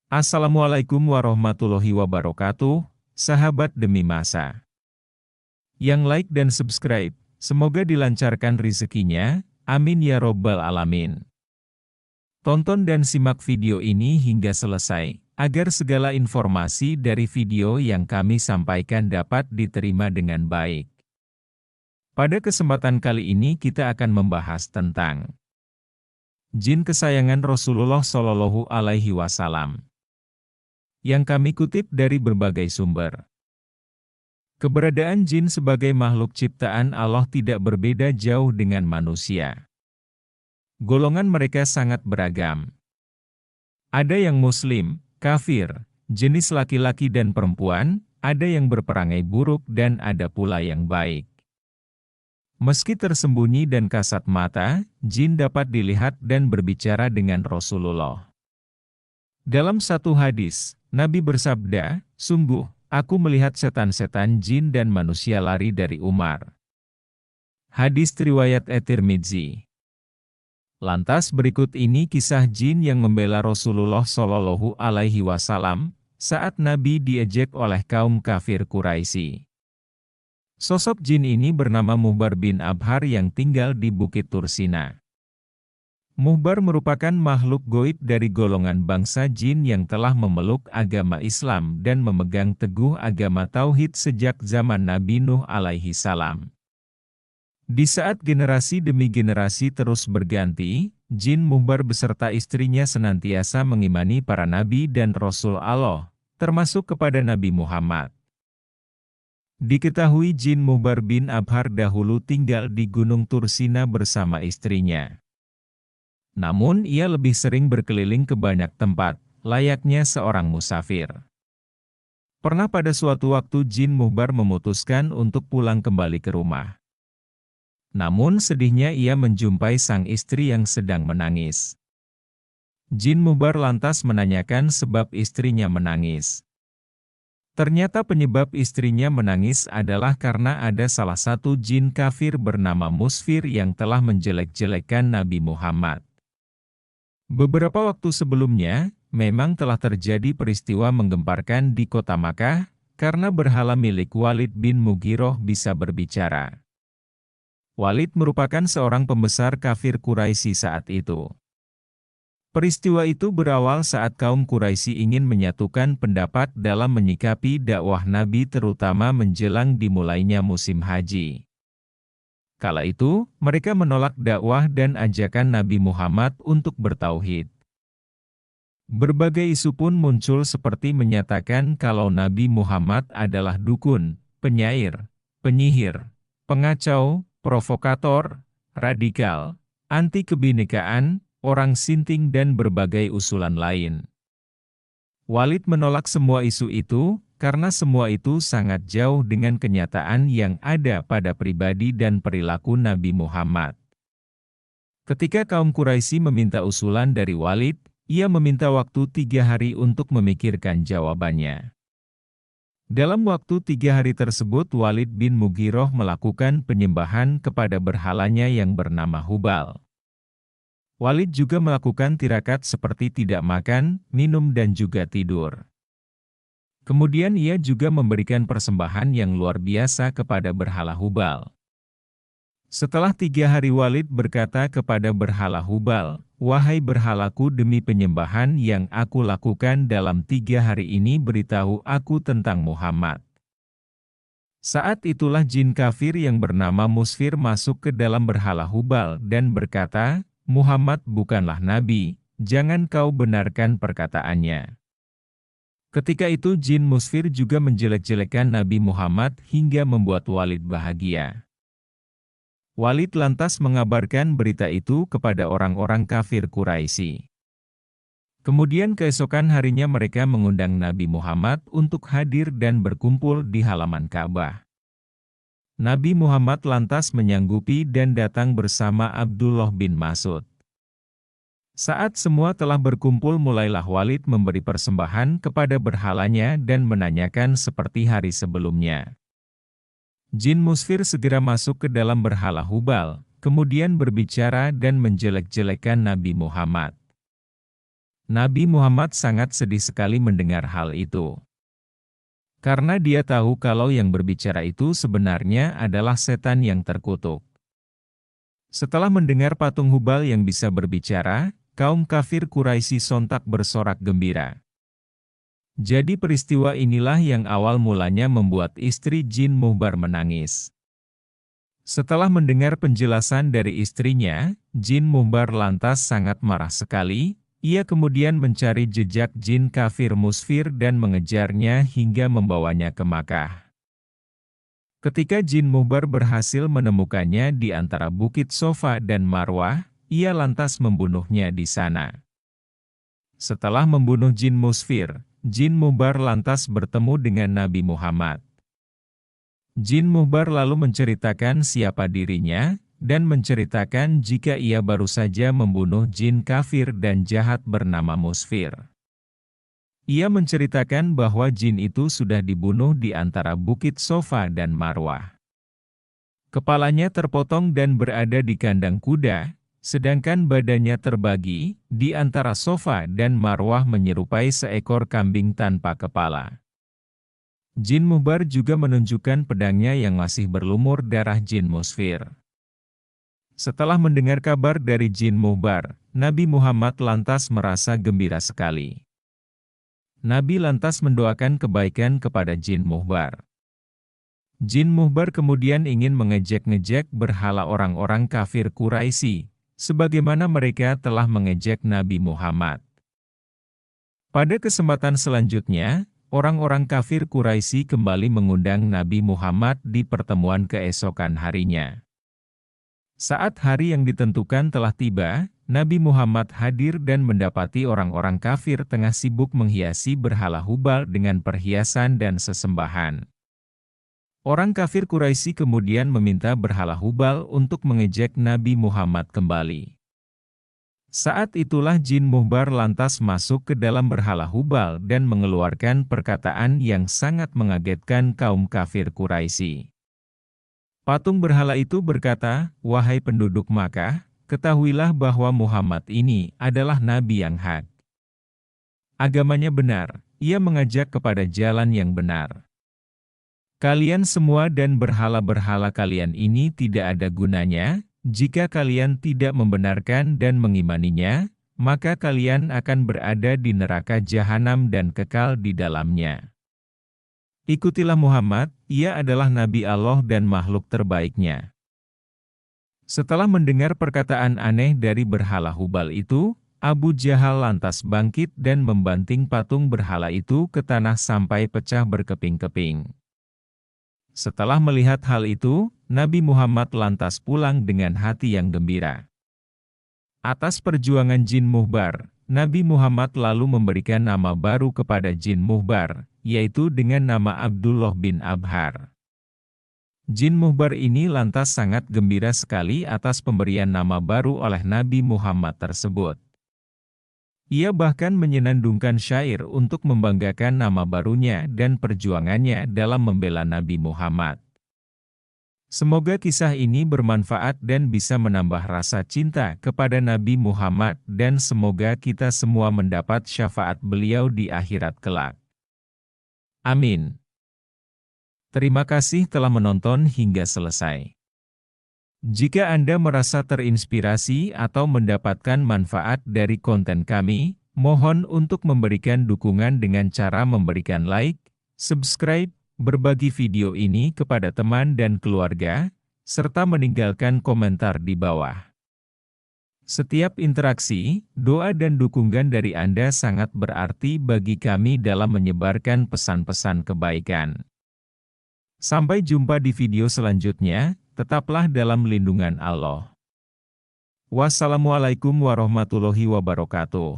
Assalamualaikum warahmatullahi wabarakatuh, sahabat demi masa. Yang like dan subscribe, semoga dilancarkan rezekinya, amin ya robbal alamin. Tonton dan simak video ini hingga selesai, agar segala informasi dari video yang kami sampaikan dapat diterima dengan baik. Pada kesempatan kali ini kita akan membahas tentang jin kesayangan Rasulullah Shallallahu Alaihi Wasallam, yang kami kutip dari berbagai sumber. Keberadaan jin sebagai makhluk ciptaan Allah tidak berbeda jauh dengan manusia. Golongan mereka sangat beragam. Ada yang muslim, kafir, jenis laki-laki dan perempuan, ada yang berperangai buruk dan ada pula yang baik. Meski tersembunyi dan kasat mata, jin dapat dilihat dan berbicara dengan Rasulullah. Dalam satu hadis, Nabi bersabda, "Sungguh, aku melihat setan-setan jin dan manusia lari dari Umar." Hadis riwayat At-Tirmidzi. Lantas berikut ini kisah jin yang membela Rasulullah Shallallahu Alaihi Wasallam saat Nabi diejek oleh kaum kafir Quraisy. Sosok jin ini bernama Muhbar bin Abhar yang tinggal di Bukit Tursina. Muhbar merupakan makhluk goib dari golongan bangsa jin yang telah memeluk agama Islam dan memegang teguh agama Tauhid sejak zaman Nabi Nuh alaihi salam. Di saat generasi demi generasi terus berganti, jin Muhbar beserta istrinya senantiasa mengimani para nabi dan Rasul Allah, termasuk kepada Nabi Muhammad. Diketahui jin Muhbar bin Abhar dahulu tinggal di Gunung Tursina bersama istrinya. Namun ia lebih sering berkeliling ke banyak tempat, layaknya seorang musafir. Pernah pada suatu waktu jin Muhbar memutuskan untuk pulang kembali ke rumah. Namun sedihnya ia menjumpai sang istri yang sedang menangis. Jin Muhbar lantas menanyakan sebab istrinya menangis. Ternyata penyebab istrinya menangis adalah karena ada salah satu jin kafir bernama Musfir yang telah menjelek-jelekan Nabi Muhammad. Beberapa waktu sebelumnya, memang telah terjadi peristiwa menggemparkan di kota Makkah, karena berhala milik Walid bin Mughirah bisa berbicara. Walid merupakan seorang pembesar kafir Quraisy saat itu. Peristiwa itu berawal saat kaum Quraisy ingin menyatukan pendapat dalam menyikapi dakwah Nabi terutama menjelang dimulainya musim haji. Kala itu, mereka menolak dakwah dan ajakan Nabi Muhammad untuk bertauhid. Berbagai isu pun muncul seperti menyatakan kalau Nabi Muhammad adalah dukun, penyair, penyihir, pengacau, provokator, radikal, anti kebinekaan, orang sinting dan berbagai usulan lain. Walid menolak semua isu itu, karena semua itu sangat jauh dengan kenyataan yang ada pada pribadi dan perilaku Nabi Muhammad. Ketika kaum Quraisy meminta usulan dari Walid, ia meminta waktu 3 hari untuk memikirkan jawabannya. Dalam waktu 3 hari tersebut Walid bin Mughirah melakukan penyembahan kepada berhalanya yang bernama Hubal. Walid juga melakukan tirakat seperti tidak makan, minum dan juga tidur. Kemudian ia juga memberikan persembahan yang luar biasa kepada berhala Hubal. Setelah 3 hari Walid berkata kepada berhala Hubal, "Wahai berhalaku, demi penyembahan yang aku lakukan dalam 3 hari ini beritahu aku tentang Muhammad." Saat itulah jin kafir yang bernama Musfir masuk ke dalam berhala Hubal dan berkata, "Muhammad bukanlah nabi, jangan kau benarkan perkataannya." Ketika itu jin Musfir juga menjelek-jelekan Nabi Muhammad hingga membuat Walid bahagia. Walid lantas mengabarkan berita itu kepada orang-orang kafir Quraisy. Kemudian keesokan harinya mereka mengundang Nabi Muhammad untuk hadir dan berkumpul di halaman Ka'bah. Nabi Muhammad lantas menyanggupi dan datang bersama Abdullah bin Mas'ud. Saat semua telah berkumpul mulailah Walid memberi persembahan kepada berhalanya dan menanyakan seperti hari sebelumnya. Jin Musfir segera masuk ke dalam berhala Hubal, kemudian berbicara dan menjelek-jelekan Nabi Muhammad. Nabi Muhammad sangat sedih sekali mendengar hal itu. Karena dia tahu kalau yang berbicara itu sebenarnya adalah setan yang terkutuk. Setelah mendengar patung Hubal yang bisa berbicara, kaum kafir Quraisy sontak bersorak gembira. Jadi peristiwa inilah yang awal mulanya membuat istri Jin Muhbar menangis. Setelah mendengar penjelasan dari istrinya, Jin Muhbar lantas sangat marah sekali. Ia kemudian mencari jejak jin kafir Musfir dan mengejarnya hingga membawanya ke Makkah. Ketika Jin Muhbar berhasil menemukannya di antara Bukit Sofa dan Marwah, ia lantas membunuhnya di sana. Setelah membunuh Jin Musfir, Jin Muhbar lantas bertemu dengan Nabi Muhammad. Jin Muhbar lalu menceritakan siapa dirinya, dan menceritakan jika ia baru saja membunuh jin kafir dan jahat bernama Musfir. Ia menceritakan bahwa jin itu sudah dibunuh di antara Bukit Sofa dan Marwah. Kepalanya terpotong dan berada di kandang kuda, sedangkan badannya terbagi, di antara Sofa dan Marwah menyerupai seekor kambing tanpa kepala. Jin Muhbar juga menunjukkan pedangnya yang masih berlumur darah jin Musfir. Setelah mendengar kabar dari Jin Muhbar, Nabi Muhammad lantas merasa gembira sekali. Nabi lantas mendoakan kebaikan kepada Jin Muhbar. Jin Muhbar kemudian ingin mengejek-ngejek berhala orang-orang kafir Quraisy, sebagaimana mereka telah mengejek Nabi Muhammad. Pada kesempatan selanjutnya, orang-orang kafir Quraisy kembali mengundang Nabi Muhammad di pertemuan keesokan harinya. Saat hari yang ditentukan telah tiba, Nabi Muhammad hadir dan mendapati orang-orang kafir tengah sibuk menghiasi berhala Hubal dengan perhiasan dan sesembahan. Orang kafir Quraisy kemudian meminta berhala Hubal untuk mengejek Nabi Muhammad kembali. Saat itulah Jin Muhbar lantas masuk ke dalam berhala Hubal dan mengeluarkan perkataan yang sangat mengagetkan kaum kafir Quraisy. Patung berhala itu berkata, "Wahai penduduk Makkah, ketahuilah bahwa Muhammad ini adalah Nabi yang hak. Agamanya benar, ia mengajak kepada jalan yang benar. Kalian semua dan berhala-berhala kalian ini tidak ada gunanya, jika kalian tidak membenarkan dan mengimaninya, maka kalian akan berada di neraka jahanam dan kekal di dalamnya. Ikutilah Muhammad, ia adalah Nabi Allah dan makhluk terbaiknya." Setelah mendengar perkataan aneh dari berhala Hubal itu, Abu Jahal lantas bangkit dan membanting patung berhala itu ke tanah sampai pecah berkeping-keping. Setelah melihat hal itu, Nabi Muhammad lantas pulang dengan hati yang gembira. Atas perjuangan Jin Muhbar, Nabi Muhammad lalu memberikan nama baru kepada Jin Muhbar, yaitu dengan nama Abdullah bin Abhar. Jin Muhbar ini lantas sangat gembira sekali atas pemberian nama baru oleh Nabi Muhammad tersebut. Ia bahkan menyenandungkan syair untuk membanggakan nama barunya dan perjuangannya dalam membela Nabi Muhammad. Semoga kisah ini bermanfaat dan bisa menambah rasa cinta kepada Nabi Muhammad dan semoga kita semua mendapat syafaat beliau di akhirat kelak. Amin. Terima kasih telah menonton hingga selesai. Jika Anda merasa terinspirasi atau mendapatkan manfaat dari konten kami, mohon untuk memberikan dukungan dengan cara memberikan like, subscribe, berbagi video ini kepada teman dan keluarga, serta meninggalkan komentar di bawah. Setiap interaksi, doa dan dukungan dari Anda sangat berarti bagi kami dalam menyebarkan pesan-pesan kebaikan. Sampai jumpa di video selanjutnya, tetaplah dalam lindungan Allah. Wassalamualaikum warahmatullahi wabarakatuh.